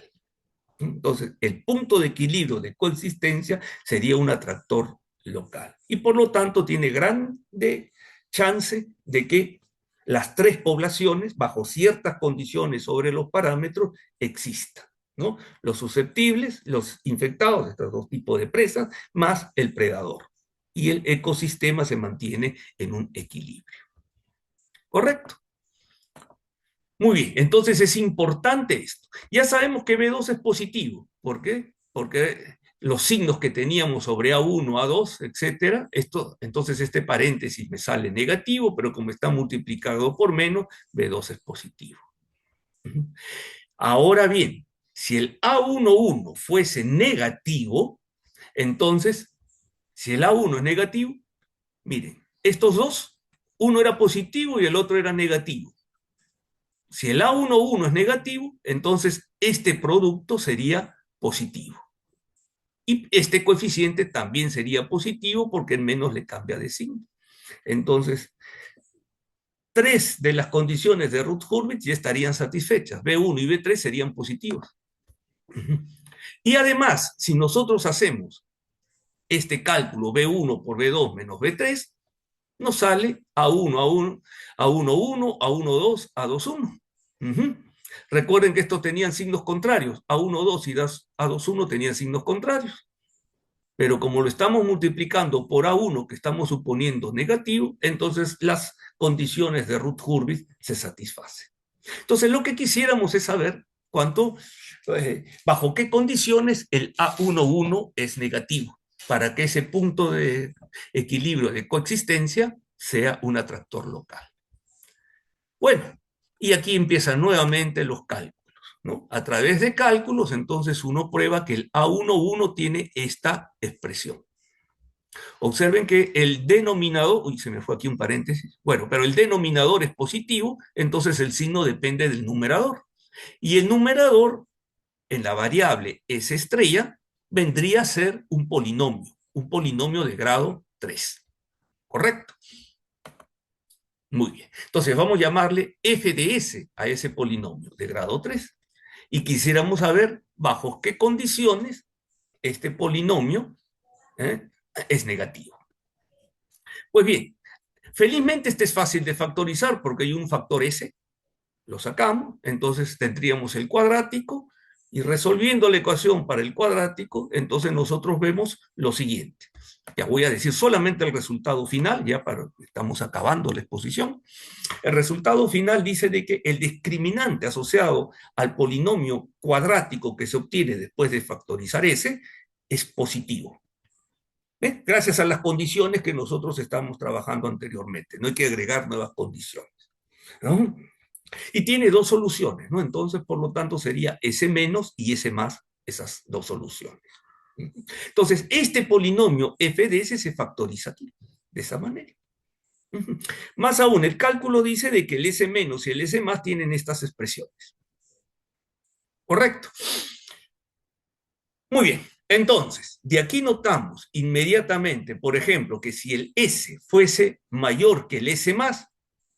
Entonces, el punto de equilibrio de coexistencia sería un atractor local. Y por lo tanto tiene grande chance de que las tres poblaciones, bajo ciertas condiciones sobre los parámetros, existan, ¿no? Los susceptibles, los infectados, estos dos tipos de presas, más el predador. y el ecosistema se mantiene en un equilibrio. ¿Correcto? Muy bien, entonces es importante esto. Ya sabemos que B2 es positivo. ¿Por qué? Porque los signos que teníamos sobre A1, A2, etcétera, entonces este paréntesis me sale negativo, pero como está multiplicado por menos, B2 es positivo. Ahora bien, si el A11 fuese negativo, entonces, si el A1 es negativo, miren, estos dos, uno era positivo y el otro era negativo. Si el A11 es negativo, entonces este producto sería positivo. Y este coeficiente también sería positivo porque en menos le cambia de signo. Entonces, tres de las condiciones de Routh-Hurwitz ya estarían satisfechas. B1 y B3 serían positivas. Y además, si nosotros hacemos este cálculo B1 por B2 menos B3, nos sale A1, A1, A11, A12, A21. Recuerden que estos tenían signos contrarios. A12 y A21 tenían signos contrarios. Pero como lo estamos multiplicando por A1, que estamos suponiendo negativo, entonces las condiciones de Routh-Hurwitz se satisfacen. Entonces lo que quisiéramos es saber bajo qué condiciones el A11 es negativo, para que ese punto de equilibrio de coexistencia sea un atractor local. Bueno, y aquí empiezan nuevamente los cálculos, ¿no? A través de cálculos, entonces uno prueba que el A11 tiene esta expresión. Observen que el denominador, uy, se me fue aquí un paréntesis, bueno, pero el denominador es positivo, entonces el signo depende del numerador. Y el numerador, en la variable S estrella, vendría a ser un polinomio de grado 3. ¿Correcto? Muy bien. Entonces vamos a llamarle f de s a ese polinomio de grado 3. Y quisiéramos saber bajo qué condiciones este polinomio es negativo. Pues bien, felizmente este es fácil de factorizar porque hay un factor s, lo sacamos, entonces tendríamos el cuadrático y resolviendo la ecuación para el cuadrático, entonces nosotros vemos lo siguiente. Ya voy a decir solamente el resultado final, ya estamos acabando la exposición. El resultado final dice de que el discriminante asociado al polinomio cuadrático que se obtiene después de factorizar S es positivo. Gracias a las condiciones que nosotros estamos trabajando anteriormente. No hay que agregar nuevas condiciones, ¿no? Y tiene dos soluciones, ¿no? Entonces, por lo tanto, sería S menos y S más, esas dos soluciones. Entonces, este polinomio f de s se factoriza aquí, de esa manera. Más aún, el cálculo dice de que el S menos y el S más tienen estas expresiones. ¿Correcto? Muy bien. Entonces, de aquí notamos inmediatamente, por ejemplo, que si el S fuese mayor que el S más,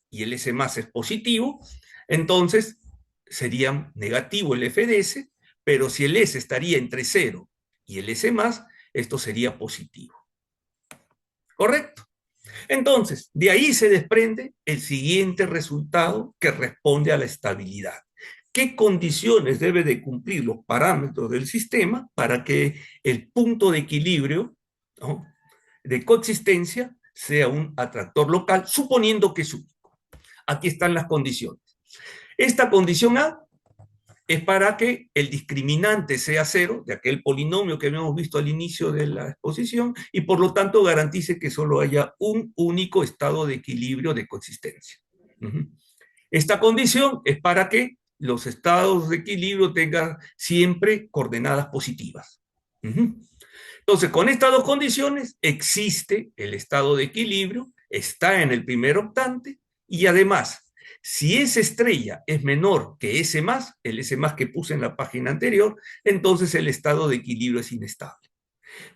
y el S más es positivo, entonces sería negativo el f de s, pero si el S estaría entre 0 y el S más, esto sería positivo. ¿Correcto? Entonces, de ahí se desprende el siguiente resultado que responde a la estabilidad. ¿Qué condiciones debe de cumplir los parámetros del sistema para que el punto de equilibrio, ¿no?, de coexistencia sea un atractor local, suponiendo que es único? Aquí están las condiciones. Esta condición A es para que el discriminante sea 0 de aquel polinomio que habíamos visto al inicio de la exposición y por lo tanto garantice que solo haya un único estado de equilibrio de coexistencia. Esta condición es para que los estados de equilibrio tengan siempre coordenadas positivas. Entonces, con estas dos condiciones existe el estado de equilibrio, está en el primer octante y además, si S estrella es menor que S más, el S más que puse en la página anterior, entonces el estado de equilibrio es inestable.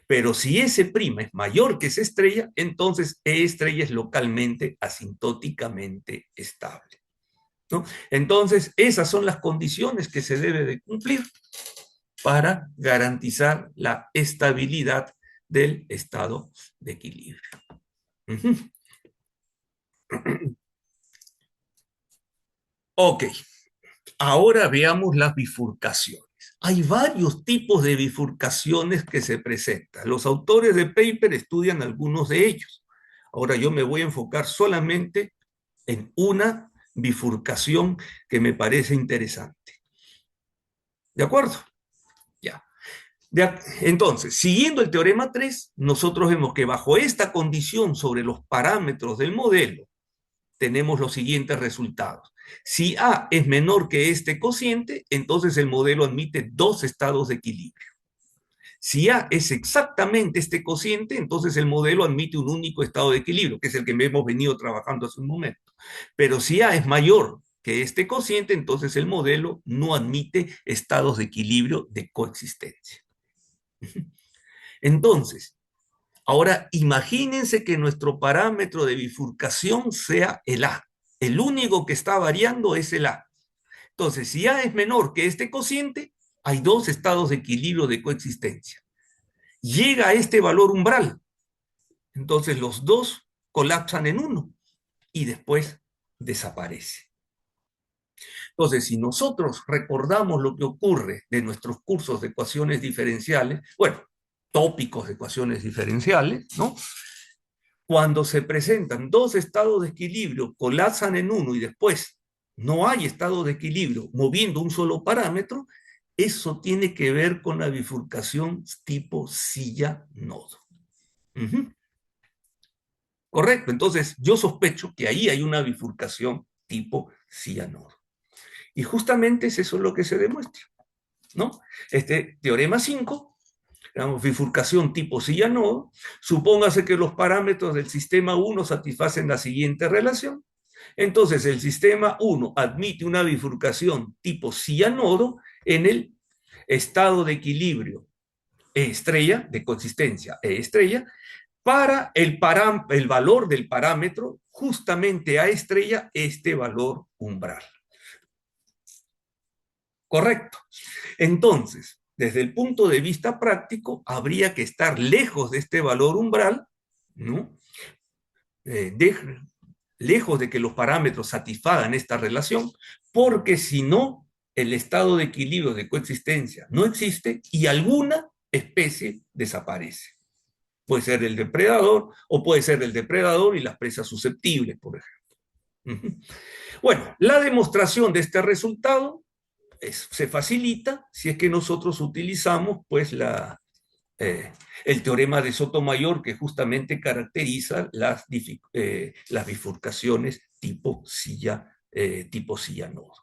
Pero si S' es mayor que S estrella, entonces E estrella es localmente asintóticamente estable, ¿no? Entonces, esas son las condiciones que se debe de cumplir para garantizar la estabilidad del estado de equilibrio. Ok, ahora veamos las bifurcaciones. Hay varios tipos de bifurcaciones que se presentan. Los autores de paper estudian algunos de ellos. Ahora yo me voy a enfocar solamente en una bifurcación que me parece interesante. ¿De acuerdo? Ya. Entonces, siguiendo el teorema 3, nosotros vemos que bajo esta condición sobre los parámetros del modelo, tenemos los siguientes resultados. Si A es menor que este cociente, entonces el modelo admite dos estados de equilibrio. Si A es exactamente este cociente, entonces el modelo admite un único estado de equilibrio, que es el que hemos venido trabajando hace un momento. Pero si A es mayor que este cociente, entonces el modelo no admite estados de equilibrio de coexistencia. Entonces, ahora imagínense que nuestro parámetro de bifurcación sea el A. El único que está variando es el A. Entonces, si A es menor que este cociente, hay dos estados de equilibrio de coexistencia. Llega a este valor umbral, entonces los dos colapsan en uno y después desaparece. Entonces, si nosotros recordamos lo que ocurre de nuestros cursos de ecuaciones diferenciales, bueno, tópicos de ecuaciones diferenciales, ¿no? Cuando se presentan dos estados de equilibrio, colapsan en uno y después no hay estado de equilibrio moviendo un solo parámetro, eso tiene que ver con la bifurcación tipo silla-nodo. Correcto, entonces yo sospecho que ahí hay una bifurcación tipo silla-nodo. Y justamente es eso lo que se demuestra, ¿no? Este teorema 5, digamos, bifurcación tipo silla-nodo, supóngase que los parámetros del sistema 1 satisfacen la siguiente relación. Entonces el sistema 1 admite una bifurcación tipo silla-nodo en el estado de equilibrio E estrella, de consistencia E estrella, para el valor del parámetro justamente A estrella, este valor umbral. Correcto. Entonces, desde el punto de vista práctico, habría que estar lejos de este valor umbral, ¿no? Lejos de que los parámetros satisfagan esta relación, porque si no, el estado de equilibrio de coexistencia no existe y alguna especie desaparece. Puede ser el depredador o puede ser el depredador y las presas susceptibles, por ejemplo. Bueno, la demostración de este resultado se facilita si es que nosotros utilizamos pues el teorema de Sotomayor que justamente caracteriza las bifurcaciones tipo silla-nodo.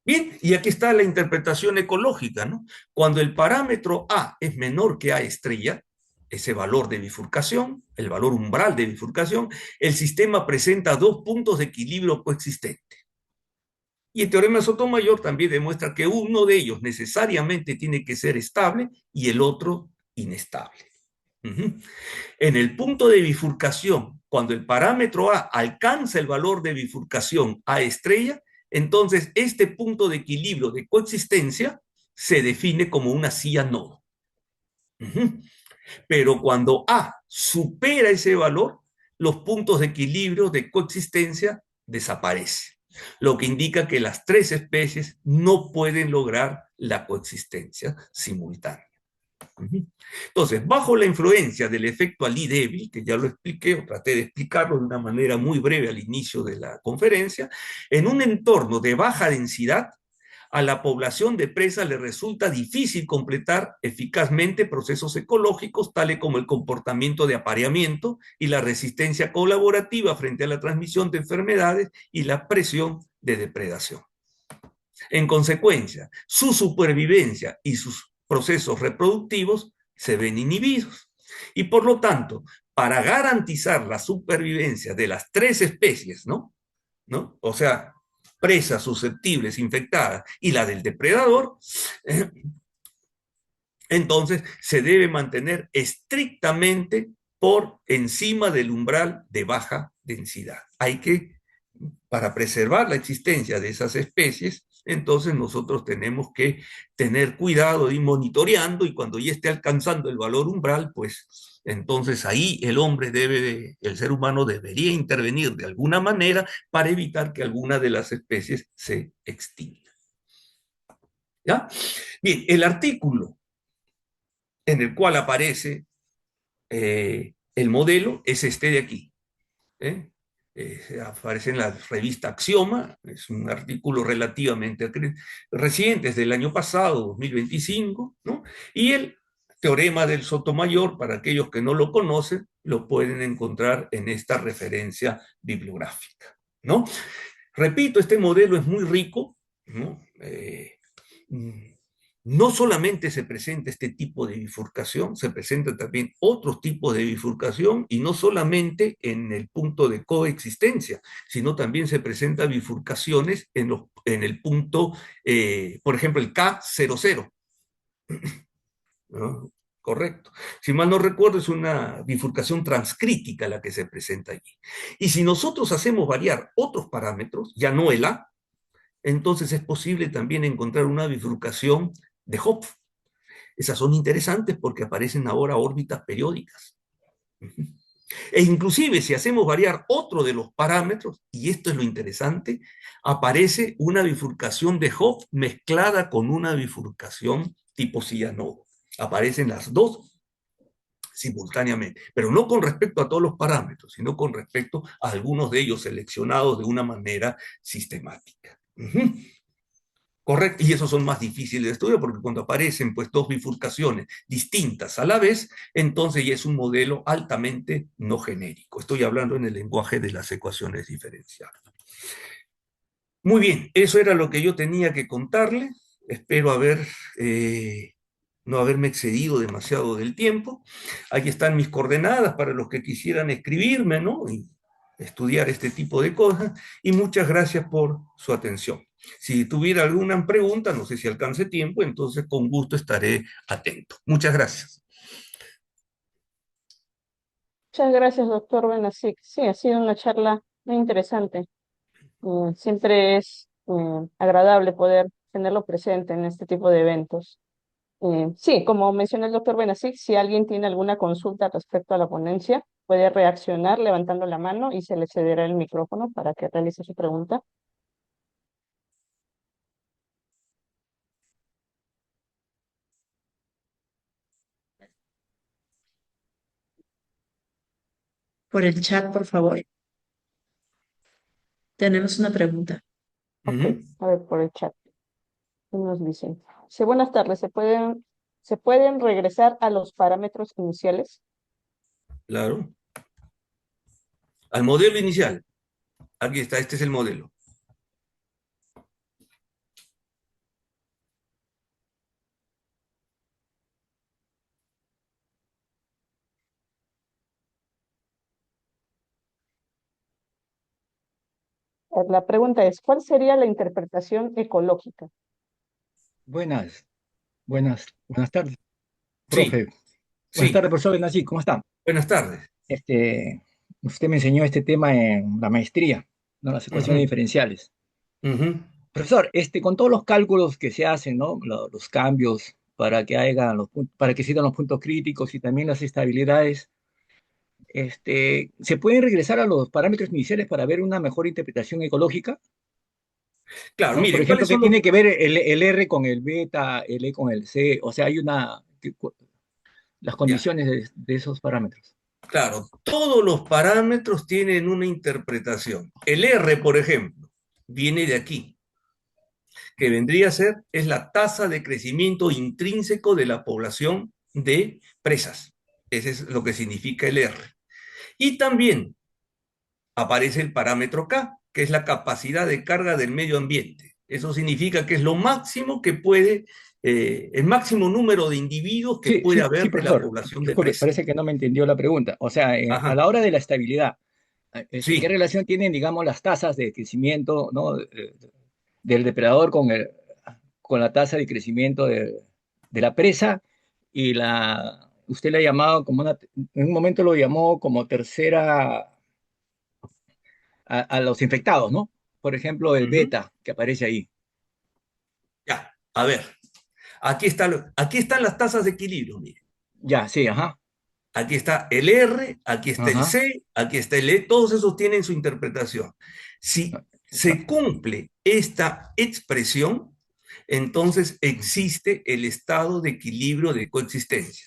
Bien, y aquí está la interpretación ecológica, ¿no? Cuando el parámetro A es menor que A estrella, ese valor de bifurcación, el valor umbral de bifurcación, el sistema presenta dos puntos de equilibrio coexistentes. Y el teorema de Sotomayor también demuestra que uno de ellos necesariamente tiene que ser estable y el otro inestable. En el punto de bifurcación, cuando el parámetro A alcanza el valor de bifurcación A estrella, entonces este punto de equilibrio de coexistencia se define como una silla-nodo. Pero cuando A supera ese valor, los puntos de equilibrio de coexistencia desaparecen, lo que indica que las tres especies no pueden lograr la coexistencia simultánea. Entonces, bajo la influencia del efecto Ali débil, que ya lo expliqué o traté de explicarlo de una manera muy breve al inicio de la conferencia, en un entorno de baja densidad, a la población de presa le resulta difícil completar eficazmente procesos ecológicos, tales como el comportamiento de apareamiento y la resistencia colaborativa frente a la transmisión de enfermedades y la presión de depredación. En consecuencia, su supervivencia y sus procesos reproductivos se ven inhibidos. Y por lo tanto, para garantizar la supervivencia de las tres especies, ¿no? O sea, presas susceptibles, infectadas, y la del depredador, entonces se debe mantener estrictamente por encima del umbral de baja densidad. Hay que, para preservar la existencia de esas especies, entonces nosotros tenemos que tener cuidado de ir monitoreando y cuando ya esté alcanzando el valor umbral, pues entonces ahí el ser humano debería intervenir de alguna manera para evitar que alguna de las especies se extinga. ¿Ya? Bien, el artículo en el cual aparece el modelo es este de aquí. ¿Eh? Aparece en la revista Axioma, es un artículo relativamente reciente, es del año pasado, 2025, ¿no? Y el teorema del Sotomayor, para aquellos que no lo conocen, lo pueden encontrar en esta referencia bibliográfica, ¿no? Repito, este modelo es muy rico, ¿no? No solamente se presenta este tipo de bifurcación, se presenta también otros tipos de bifurcación y no solamente en el punto de coexistencia, sino también se presentan bifurcaciones en el punto, por ejemplo, el K00, ¿no? Correcto. Si mal no recuerdo, es una bifurcación transcrítica la que se presenta allí. Y si nosotros hacemos variar otros parámetros, ya no el A, entonces es posible también encontrar una bifurcación de Hopf. Esas son interesantes porque aparecen ahora órbitas periódicas. E inclusive si hacemos variar otro de los parámetros, y esto es lo interesante, aparece una bifurcación de Hopf mezclada con una bifurcación tipo silla-nodo. Aparecen las dos simultáneamente, pero no con respecto a todos los parámetros, sino con respecto a algunos de ellos seleccionados de una manera sistemática. Correcto, y esos son más difíciles de estudiar porque cuando aparecen pues dos bifurcaciones distintas a la vez, entonces ya es un modelo altamente no genérico. Estoy hablando en el lenguaje de las ecuaciones diferenciales. Muy bien, eso era lo que yo tenía que contarle. Espero no haberme excedido demasiado del tiempo. Aquí están mis coordenadas para los que quisieran escribirme, ¿no? Y estudiar este tipo de cosas. Y muchas gracias por su atención. Si tuviera alguna pregunta, no sé si alcance tiempo, entonces con gusto estaré atento. Muchas gracias. Muchas gracias, doctor Benasic. Sí, ha sido una charla muy interesante. Siempre es agradable poder tenerlo presente en este tipo de eventos. Sí, como mencionó el doctor Benasic, si alguien tiene alguna consulta respecto a la ponencia, puede reaccionar levantando la mano y se le cederá el micrófono para que realice su pregunta. Por el chat, por favor. Tenemos una pregunta. Ok, Ujú, a ver por el chat. ¿Qué nos dicen? Sí, buenas tardes. ¿Se pueden regresar a los parámetros iniciales? claro. Al modelo inicial. Aquí está, este es el modelo. La pregunta es, ¿cuál sería la interpretación ecológica? Buenas, buenas tardes, Sí, profe. Buenas sí. tardes, profesor Benazzi, ¿cómo está? Buenas tardes. Este, usted me enseñó este tema en la maestría, ¿no? Las ecuaciones Ujú, diferenciales. ujú. Profesor, con todos los cálculos que se hacen, ¿no? Los cambios para que para que se den los puntos críticos y también las estabilidades, ¿se pueden regresar a los parámetros iniciales para ver una mejor interpretación ecológica? Claro, ¿No? Por mire, ¿cuáles ejemplo, ¿qué son los? tiene que ver el R con el beta, el E con el C? O sea, las Ya, condiciones de esos parámetros. claro, todos los parámetros tienen una interpretación. El R, por ejemplo, viene de aquí, que vendría a ser, es la tasa de crecimiento intrínseco de la población de presas. Ese es lo que significa el R. Y también aparece el parámetro K, que es la capacidad de carga del medio ambiente. Eso significa que es lo máximo que puede, el máximo número de individuos que Sí, puede sí, sí, haber de la profesor. población de Disculpe, presas. parece que no me entendió la pregunta. O sea, a Ajá, la hora de la estabilidad, ¿qué sí. relación tienen, digamos, las tasas de crecimiento, ¿no? Del depredador con la tasa de crecimiento de la presa y usted le ha llamado en un momento lo llamó como tercera a los infectados, ¿no? Por ejemplo, el Ujú. beta que aparece ahí. Ya, a ver, aquí están las tasas de equilibrio, mire. Ya, sí, ajá, Aquí está el R, aquí está el ajá. C, aquí está el E, todos esos tienen su interpretación. Si se cumple esta expresión, entonces existe el estado de equilibrio de coexistencia.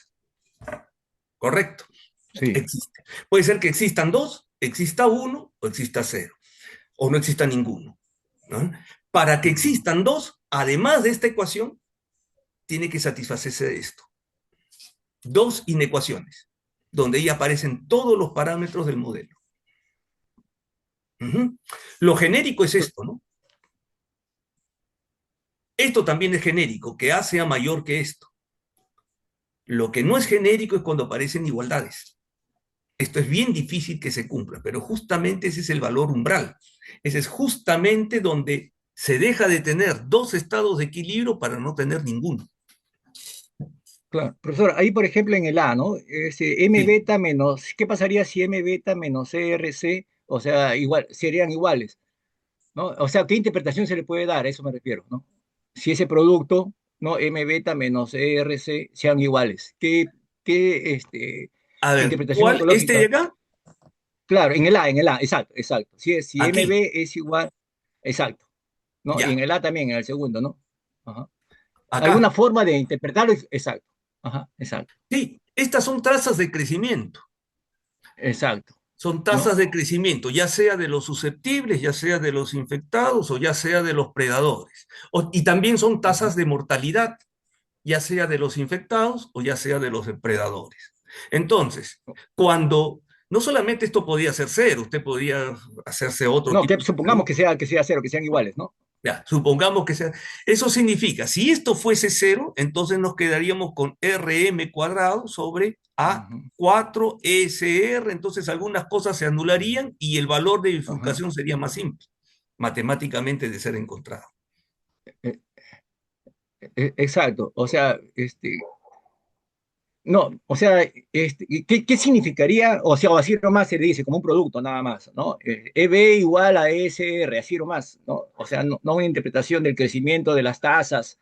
¿Correcto? Sí. Existe. Puede ser que existan dos, exista uno o exista cero, o no exista ninguno, ¿no? Para que existan dos, además de esta ecuación, tiene que satisfacerse esto. Dos inecuaciones, donde ahí aparecen todos los parámetros del modelo. Lo genérico es esto, ¿no? Esto también es genérico, que A sea mayor que esto. Lo que no es genérico es cuando aparecen igualdades. Esto es bien difícil que se cumpla, pero justamente ese es el valor umbral. Ese es justamente donde se deja de tener dos estados de equilibrio para no tener ninguno. Claro, profesor, ahí por ejemplo en el A, ¿no? M Sí. beta menos, ¿qué pasaría si M beta menos ERC, o sea, igual, serían iguales, ¿no? O sea, ¿qué interpretación se le puede dar? A eso me refiero, ¿no? Si ese producto, ¿no? M beta menos ERC sean iguales, ¿qué A ver, interpretación ¿cuál? ¿Este de ontológica? acá? Claro, en el A, exacto, exacto. Si Aquí. MB es igual, exacto, ¿no? Y en Ya. el A también, en el segundo, ¿no? Ajá. ¿Alguna Acá. forma de interpretarlo? Exacto, ajá, exacto, Sí, estas son tasas de crecimiento. exacto, Son ¿no? tasas de crecimiento, ya sea de los susceptibles, ya sea de los infectados o ya sea de los predadores. Y también son Ujú. tasas de mortalidad, ya sea de los infectados o ya sea de los depredadores. Entonces, cuando no solamente esto podía ser cero, usted podía hacerse otro No, que tipo de supongamos pregunta. que sea cero, que sean iguales, ¿no? Ya, supongamos que sea. Eso significa, si esto fuese cero, entonces nos quedaríamos con RM cuadrado sobre Ujú, A4SR, entonces algunas cosas se anularían y el valor de ajá, bifurcación sería más simple, matemáticamente de ser encontrado. e- exacto, o sea, no, o sea, ¿qué significaría? O así nomás se dice, como un producto nada más, ¿no? EB igual a ESR, así nomás, ¿no? O sea, no una interpretación del crecimiento de las tasas,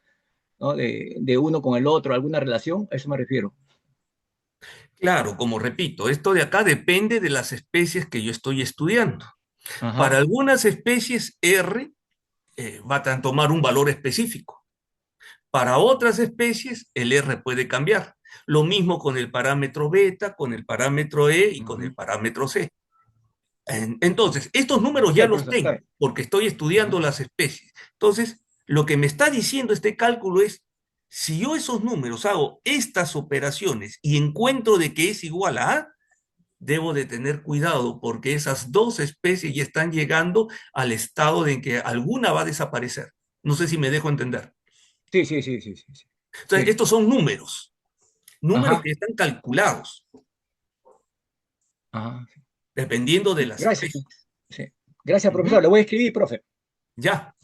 ¿no? De uno con el otro, alguna relación, a eso me refiero. Claro, como repito, esto de acá depende de las especies que yo estoy estudiando. Para Ajá, algunas especies R va a tomar un valor específico. Para otras especies, el R puede cambiar. Lo mismo con el parámetro beta, con el parámetro E y con el ujú. parámetro C. Entonces, estos números Ok, ya los profesor, está tengo bien. porque estoy estudiando Ajá, las especies. Entonces, lo que me está diciendo este cálculo es, si yo esos números hago estas operaciones y encuentro de que es igual a A, debo de tener cuidado porque esas dos especies ya están llegando al estado de que alguna va a desaparecer. No sé si me dejo entender. sí, sí, sí, sí, sí, sí. Entonces, Sí, estos son números, números ajá, que están calculados ajá. dependiendo de las Gracias. especies. Sí. Gracias, profesor. Ujú. Le voy a escribir, profe. Ya,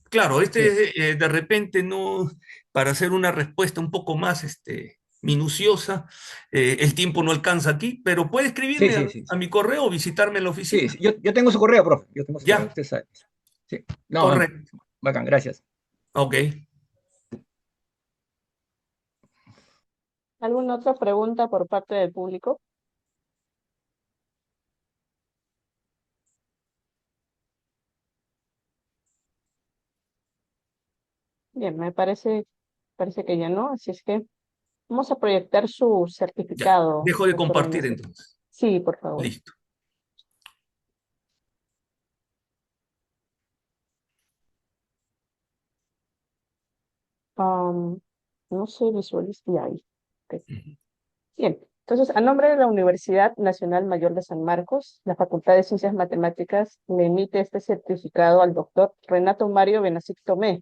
claro, Sí, de repente no, para hacer una respuesta un poco más minuciosa, el tiempo no alcanza aquí, pero puede sí, escribirme sí, sí. a mi correo o visitarme en la Sí, oficina. sí, yo tengo su correo, profe. Yo tengo su correo. Ya, Usted sabe. Sí. No, correcto. bacán, gracias. Ok. ¿Alguna otra pregunta por parte del público? Bien, parece que ya no, así es que vamos a proyectar su Ya, certificado, dejo de doctor compartir Benacer. entonces. Sí, por favor. Listo. Am, no se visualiza ya ahí. Ok. Bien, entonces, a nombre de la Universidad Nacional Mayor de San Marcos, la Facultad de Ciencias Matemáticas le emite este certificado al doctor Renato Mario Benacer Tomé.